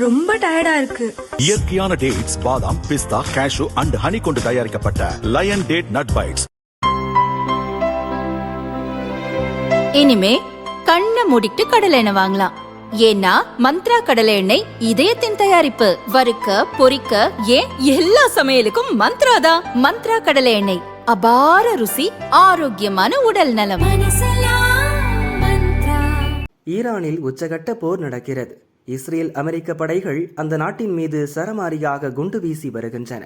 ரொம்ப டயர்டா இருக்கு. இயற்கையான டேட்ஸ், பாதாம், பிஸ்தா, கேஷு அண்ட் ஹனி கொண்டு தயாரிக்கப்பட்ட லயன் டேட் நட் பைட்ஸ். இனிமே கண்ணை மூடிட்டு கடலை எண்ணெய் வாங்கலாம். ஏன்னா மந்த்ரா கடலை எண்ணெய் இதயத்தின் தயாரிப்பு. வறுக்க, பொரிக்க, ஏன் எல்லா சமையலுக்கும் மந்த்ரா தான். மந்த்ரா கடலை எண்ணெய், அபார ருசி, ஆரோக்கியமான உடல் நலம். ஈரானில் உச்சகட்ட போர் நடக்கிறது. இஸ்ரேல் அமெரிக்க படைகள் அந்த நாட்டின் மீது சரமாரியாக குண்டு வீசி வருகின்றன.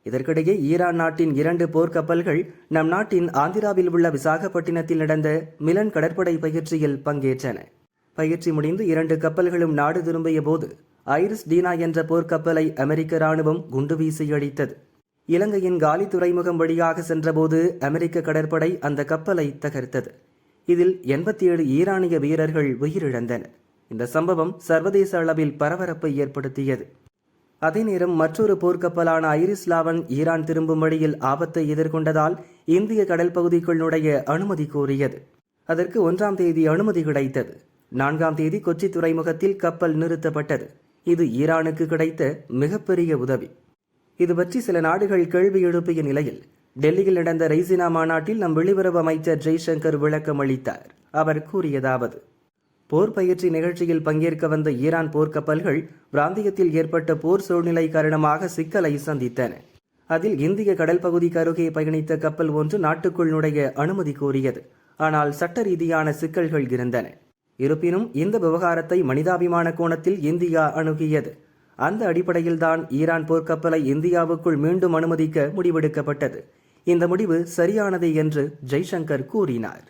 இதற்கிடையே ஈரான் நாட்டின் 2 போர்க்கப்பல்கள் நம் நாட்டின் ஆந்திராவில் உள்ள விசாகப்பட்டினத்தில் நடந்த மிலன் கடற்படை பயிற்சியில் பங்கேற்றன. பயிற்சி முடிந்து 2 கப்பல்களும் நாடு திரும்பிய போது ஐரிஸ் டீனா என்ற போர்க்கப்பலை அமெரிக்க ராணுவம் குண்டு வீசி அழித்தது. இலங்கையின் காலி துறைமுகம் வழியாக சென்றபோது அமெரிக்க கடற்படை அந்த கப்பலை தகர்த்தது. இதில் 87 ஈரானிய வீரர்கள் உயிரிழந்தனர். இந்த சம்பவம் சர்வதேச அளவில் பரபரப்பை ஏற்படுத்தியது. அதே நேரம் மற்றொரு போர்க்கப்பலான ஐரிஸ் லாவன் ஈரான் திரும்பும் வழியில் ஆபத்தை எதிர்கொண்டதால் இந்திய கடல் பகுதிக்குள் நுழைய அனுமதி கோரியது. அதற்கு 1ஆம் தேதி அனுமதி கிடைத்தது. 4ஆம் தேதி கொச்சி துறைமுகத்தில் கப்பல் நிறுத்தப்பட்டது. இது ஈரானுக்கு கிடைத்த மிகப்பெரிய உதவி. இது பற்றி சில நாடுகள் கேள்வி எழுப்பிய நிலையில் டெல்லியில் நடந்த ரெய்சினா மாநாட்டில் நம் வெளியுறவு அமைச்சர் ஜெய்சங்கர் விளக்கம் அளித்தார். அவர் கூறியதாவது: போர் பயிற்சி நிகழ்ச்சியில் பங்கேற்க வந்த ஈரான் போர்க்கப்பல்கள் பிராந்தியத்தில் ஏற்பட்ட போர் சூழ்நிலை காரணமாக சிக்கலை சந்தித்தன. அதில் இந்திய கடல் பகுதிக்கு அருகே பயணித்த கப்பல் ஒன்று நாட்டுக்குள் நுழைய அனுமதி கோரியது. ஆனால் சட்ட ரீதியான சிக்கல்கள் இருந்தன. இருப்பினும் இந்த விவகாரத்தை மனிதாபிமான கோணத்தில் இந்தியா அணுகியது. அந்த அடிப்படையில்தான் ஈரான் போர்க்கப்பலை இந்தியாவுக்குள் மீண்டும் அனுமதிக்க முடிவெடுக்கப்பட்டது. இந்த முடிவு சரியானதே என்று ஜெய்சங்கர் கூறினார்.